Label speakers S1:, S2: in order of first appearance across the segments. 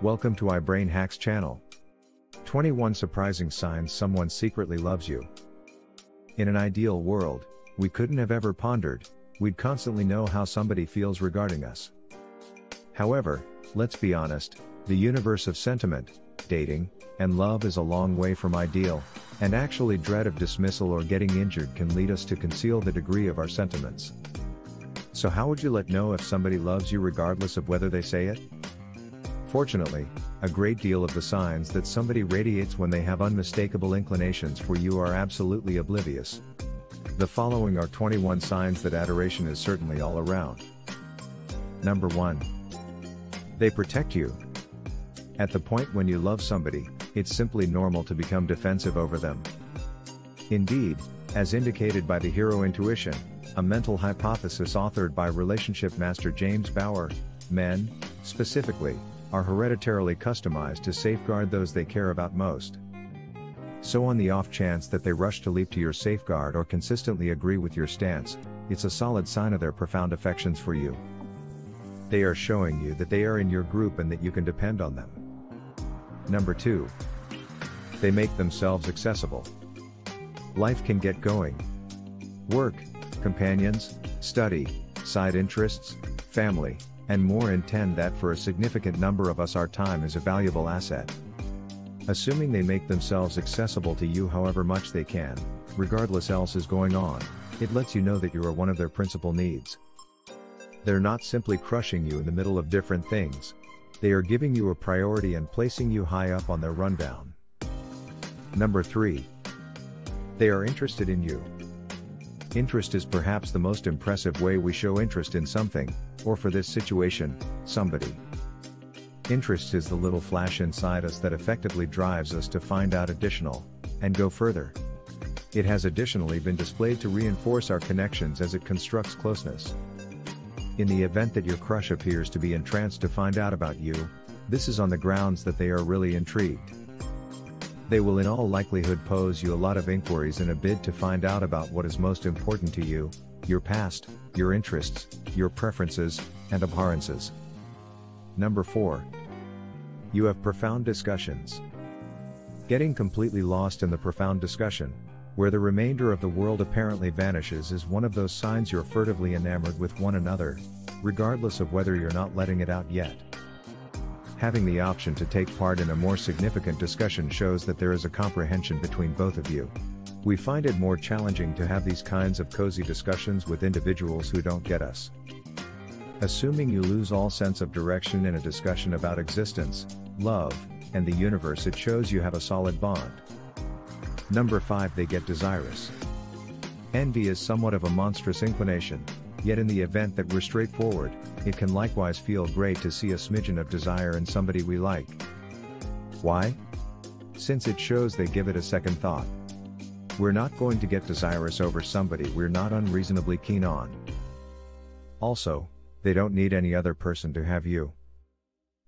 S1: Welcome to you-iBrainHacks channel. 21 surprising signs someone secretly loves you. In an ideal world, we couldn't have ever pondered, we'd constantly know how somebody feels regarding us. However, let's be honest, the universe of sentiment, dating, and love is a long way from ideal, and actually dread of dismissal or getting injured can lead us to conceal the degree of our sentiments. So how would you know if somebody loves you regardless of whether they say it? Fortunately, a great deal of the signs that somebody radiates when they have unmistakable inclinations for you are absolutely oblivious. The following are 21 signs that adoration is certainly all around. Number 1. They protect you. At the point when you love somebody, it's simply normal to become defensive over them. Indeed, as indicated by the hero intuition, a mental hypothesis authored by relationship master James Bauer, men, specifically, are hereditarily customized to safeguard those they care about most. So on the off chance that they rush to leap to your safeguard or consistently agree with your stance, it's a solid sign of their profound affections for you. They are showing you that they are in your group and that you can depend on them. Number 2. They make themselves accessible. Life can get going. Work, companions, study, side interests, family, and more intend that for a significant number of us our time is a valuable asset. Assuming they make themselves accessible to you however much they can, regardless else is going on, it lets you know that you are one of their principal needs. They're not simply crushing you in the middle of different things. They are giving you a priority and placing you high up on their rundown. Number 3. They are interested in you. Interest is perhaps the most impressive way we show interest in something, or for this situation, somebody. Interest is the little flash inside us that effectively drives us to find out additional, and go further. It has additionally been displayed to reinforce our connections as it constructs closeness. In the event that your crush appears to be entranced to find out about you, this is on the grounds that they are really intrigued. They will in all likelihood pose you a lot of inquiries in a bid to find out about what is most important to you, your past, your interests, your preferences, and abhorrences. Number 4. You have profound discussions. Getting completely lost in the profound discussion, where the remainder of the world apparently vanishes, is one of those signs you're furtively enamored with one another, regardless of whether you're not letting it out yet. Having the option to take part in a more significant discussion shows that there is a comprehension between both of you. We find it more challenging to have these kinds of cozy discussions with individuals who don't get us. Assuming you lose all sense of direction in a discussion about existence, love, and the universe, it shows you have a solid bond. Number 5. They get desirous. Envy is somewhat of a monstrous inclination, yet in the event that we're straightforward, it can likewise feel great to see a smidgen of desire in somebody we like. Why? Since it shows they give it a second thought. We're not going to get desirous over somebody we're not unreasonably keen on. Also, they don't need any other person to have you.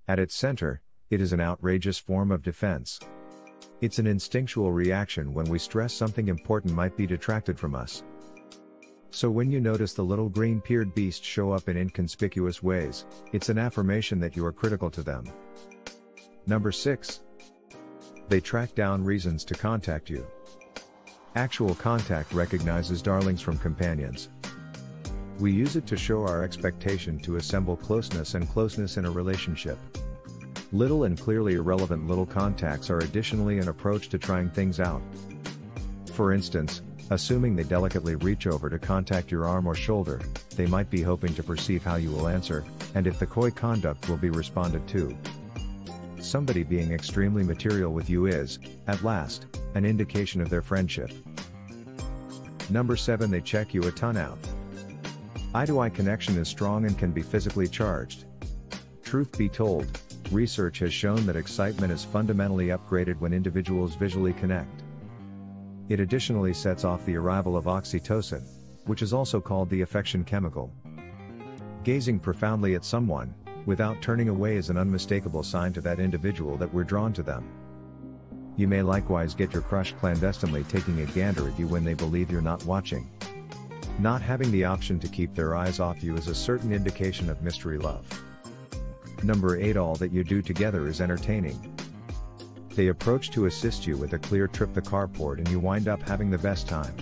S1: At its center, it is an outrageous form of defense. It's an instinctual reaction when we stress something important might be detracted from us. So when you notice the little green-peared beast show up in inconspicuous ways, it's an affirmation that you are critical to them. Number 6. They track down reasons to contact you. Actual contact recognizes darlings from companions. We use it to show our expectation to assemble closeness and closeness in a relationship. Little and clearly irrelevant little contacts are additionally an approach to trying things out. For instance, assuming they delicately reach over to contact your arm or shoulder, they might be hoping to perceive how you will answer, and if the coy conduct will be responded to. Somebody being extremely material with you is, at last, an indication of their friendship. Number 7. They check you a ton out. Eye-to-eye connection is strong and can be physically charged. Truth be told, research has shown that excitement is fundamentally upgraded when individuals visually connect. It additionally sets off the arrival of oxytocin, which is also called the affection chemical. Gazing profoundly at someone, without turning away, is an unmistakable sign to that individual that we're drawn to them. You may likewise get your crush clandestinely taking a gander at you when they believe you're not watching. Not having the option to keep their eyes off you is a certain indication of mystery love. Number 8. All that you do together is entertaining. They approach to assist you with a clear trip the carport and you wind up having the best time.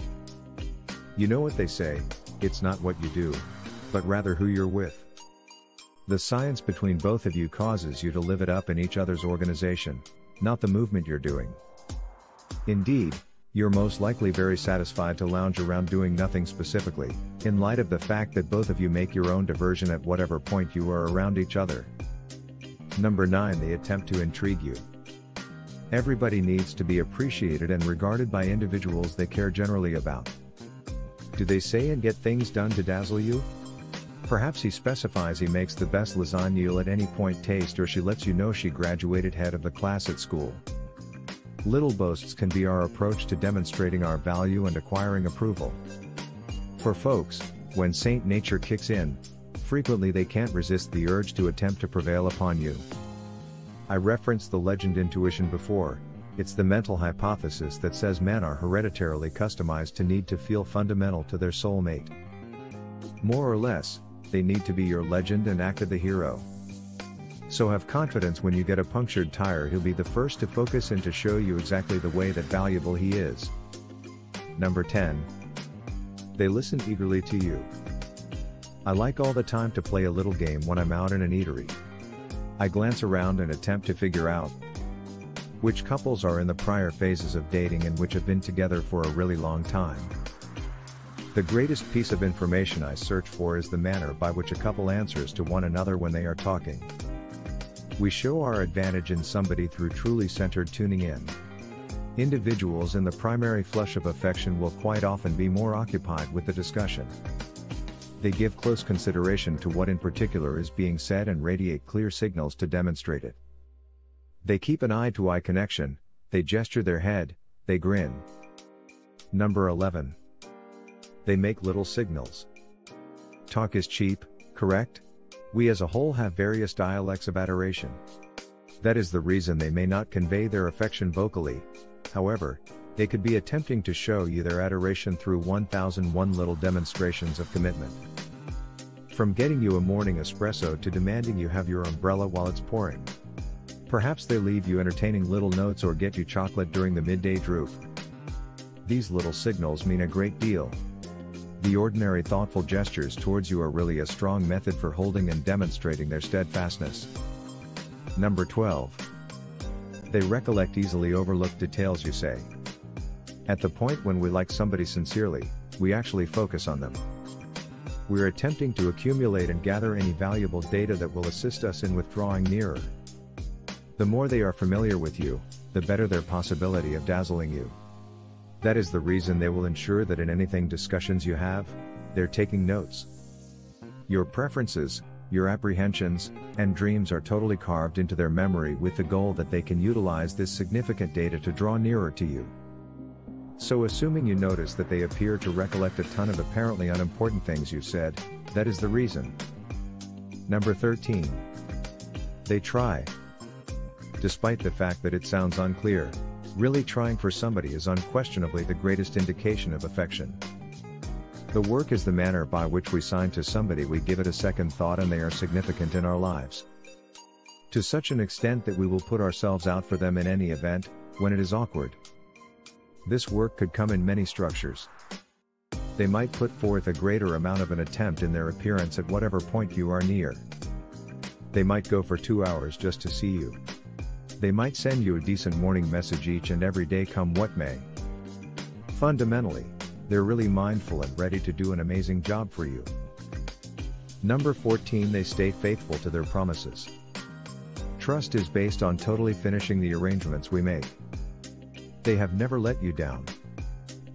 S1: You know what they say, it's not what you do, but rather who you're with. The science between both of you causes you to live it up in each other's organization, not the movement you're doing. Indeed, you're most likely very satisfied to lounge around doing nothing specifically, in light of the fact that both of you make your own diversion at whatever point you are around each other. Number 9. They attempt to intrigue you. Everybody needs to be appreciated and regarded by individuals they care generally about. Do they say and get things done to dazzle you? Perhaps he specifies he makes the best lasagna you'll at any point taste, or she lets you know she graduated head of the class at school. Little boasts can be our approach to demonstrating our value and acquiring approval. For folks, when Saint Nature kicks in, frequently they can't resist the urge to attempt to prevail upon you. I referenced the legend intuition before. It's the mental hypothesis that says men are hereditarily customized to need to feel fundamental to their soulmate. More or less, they need to be your legend and act as the hero. So have confidence when you get a punctured tire, he'll be the first to focus in to show you exactly the way that valuable he is. Number 10. They listen eagerly to you. I like all the time to play a little game when I'm out in an eatery. I glance around and attempt to figure out which couples are in the prior phases of dating and which have been together for a really long time. The greatest piece of information I search for is the manner by which a couple answers to one another when they are talking. We show our advantage in somebody through truly centered tuning in. Individuals in the primary flush of affection will quite often be more occupied with the discussion. They give close consideration to what in particular is being said and radiate clear signals to demonstrate it. They keep an eye-to-eye connection, they gesture their head, they grin. Number 11. They make little signals. Talk is cheap, correct? We as a whole have various dialects of adoration. That is the reason they may not convey their affection vocally. However, they could be attempting to show you their adoration through 1001 little demonstrations of commitment. From getting you a morning espresso to demanding you have your umbrella while it's pouring. Perhaps they leave you entertaining little notes or get you chocolate during the midday droop. These little signals mean a great deal. The ordinary thoughtful gestures towards you are really a strong method for holding and demonstrating their steadfastness. Number 12. They recollect easily overlooked details you say. At the point when we like somebody sincerely, we actually focus on them. We're attempting to accumulate and gather any valuable data that will assist us in withdrawing nearer. The more they are familiar with you, the better their possibility of dazzling you. That is the reason they will ensure that in anything discussions you have, they're taking notes. Your preferences, your apprehensions, and dreams are totally carved into their memory with the goal that they can utilize this significant data to draw nearer to you. So assuming you notice that they appear to recollect a ton of apparently unimportant things you said, that is the reason. Number 13. They try. Despite the fact that it sounds unclear, really trying for somebody is unquestionably the greatest indication of affection. The work is the manner by which we sign to somebody we give it a second thought and they are significant in our lives. To such an extent that we will put ourselves out for them in any event, when it is awkward. This work could come in many structures. They might put forth a greater amount of an attempt in their appearance at whatever point you are near. They might go for 2 hours just to see you. They might send you a decent morning message each and every day come what may. Fundamentally, they're really mindful and ready to do an amazing job for you. Number 14. They stay faithful to their promises. Trust is based on totally finishing the arrangements we make. They have never let you down.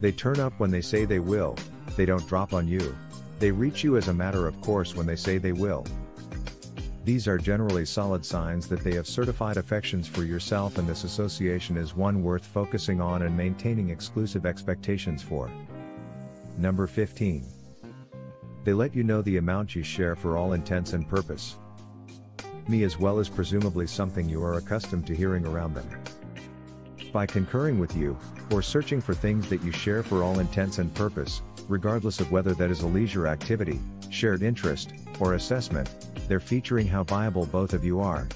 S1: They turn up when they say they will, they don't drop on you, they reach you as a matter of course when they say they will. These are generally solid signs that they have certified affections for yourself, and this association is one worth focusing on and maintaining exclusive expectations for. Number 15. They let you know the amount you share for all intents and purpose. Me as well as presumably something you are accustomed to hearing around them. By concurring with you, or searching for things that you share for all intents and purpose, regardless of whether that is a leisure activity, shared interest, or assessment, they're featuring how viable both of you are.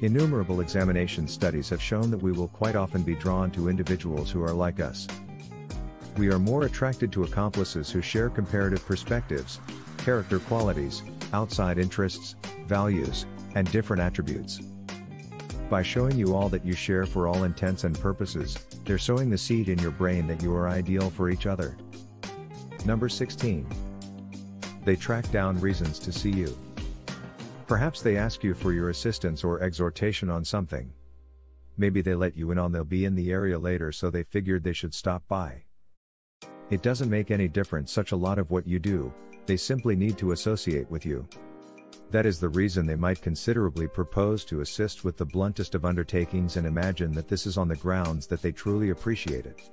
S1: Innumerable examination studies have shown that we will quite often be drawn to individuals who are like us. We are more attracted to accomplices who share comparative perspectives, character qualities, outside interests, values, and different attributes. By showing you all that you share for all intents and purposes, they're sowing the seed in your brain that you are ideal for each other. Number 16. They track down reasons to see you. Perhaps they ask you for your assistance or exhortation on something. Maybe they let you in on they'll be in the area later, so they figured they should stop by. It doesn't make any difference such a lot of what you do, they simply need to associate with you. That is the reason they might considerably propose to assist with the bluntest of undertakings and imagine that this is on the grounds that they truly appreciate it.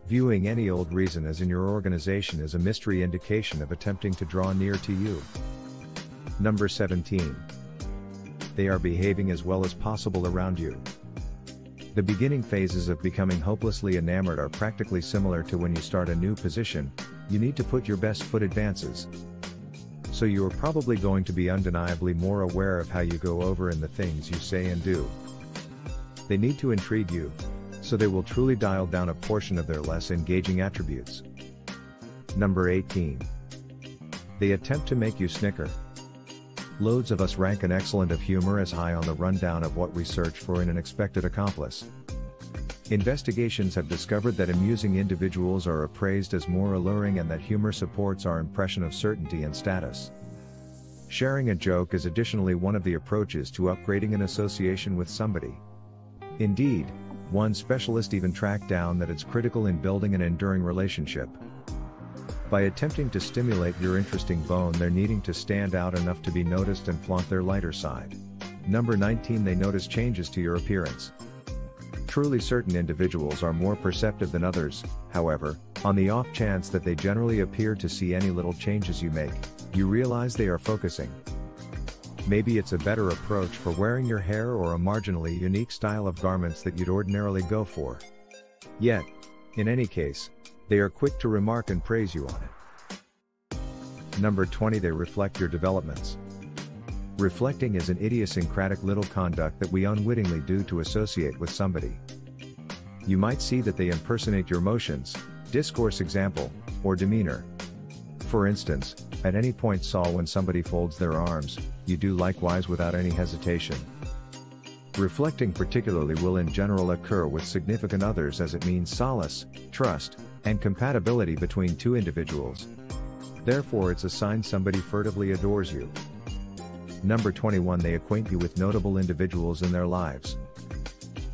S1: Viewing any old reason as in your organization is a mystery indication of attempting to draw near to you. Number 17. They are behaving as well as possible around you. The beginning phases of becoming hopelessly enamored are practically similar to when you start a new position. You need to put your best foot advances. So you are probably going to be undeniably more aware of how you go over in the things you say and do. They need to intrigue you, so they will truly dial down a portion of their less engaging attributes. Number 18. They attempt to make you snicker. Loads of us rank an excellent of humor as high on the rundown of what we search for in an expected accomplice. Investigations have discovered that amusing individuals are appraised as more alluring and that humor supports our impression of certainty and status. Sharing a joke is additionally one of the approaches to upgrading an association with somebody. Indeed, one specialist even tracked down that it's critical in building an enduring relationship. By attempting to stimulate your interesting bone, they're needing to stand out enough to be noticed and flaunt their lighter side. Number 19. They notice changes to your appearance. Truly certain individuals are more perceptive than others, however, on the off chance that they generally appear to see any little changes you make, you realize they are focusing. Maybe it's a better approach for wearing your hair or a marginally unique style of garments that you'd ordinarily go for. Yet, in any case, they are quick to remark and praise you on it. Number 20. They reflect your developments. Reflecting is an idiosyncratic little conduct that we unwittingly do to associate with somebody. You might see that they impersonate your motions, discourse example, or demeanor. For instance, at any point saw when somebody folds their arms, you do likewise without any hesitation. Reflecting particularly will in general occur with significant others as it means solace, trust, and compatibility between two individuals. Therefore it's a sign somebody furtively adores you. Number 21. They acquaint you with notable individuals in their lives.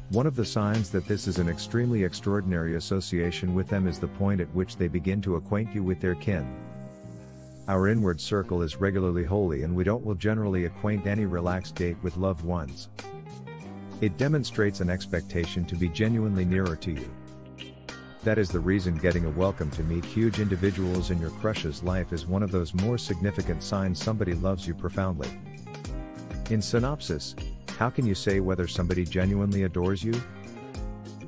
S1: One of the signs that this is an extremely extraordinary association with them is the point at which they begin to acquaint you with their kin. Our inward circle is regularly holy, and we will generally acquaint any relaxed date with loved ones. It demonstrates an expectation to be genuinely nearer to you. That is the reason getting a welcome to meet huge individuals in your crush's life is one of those more significant signs somebody loves you profoundly. In synopsis, how can you say whether somebody genuinely adores you?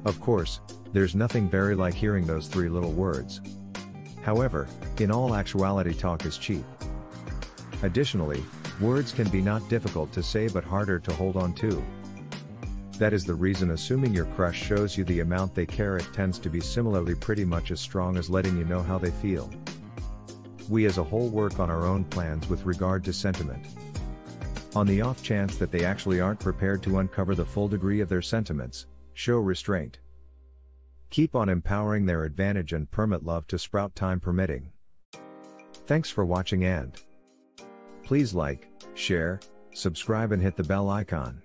S1: Of course, there's nothing very like hearing those three little words. However, in all actuality, talk is cheap. Additionally, words can be not difficult to say but harder to hold on to. That is the reason assuming your crush shows you the amount they care, it tends to be similarly pretty much as strong as letting you know how they feel. We as a whole work on our own plans with regard to sentiment. On the off chance that they actually aren't prepared to uncover the full degree of their sentiments, show restraint. Keep on empowering their advantage and permit love to sprout time permitting. Thanks for watching, and please like, share, subscribe and hit the bell icon.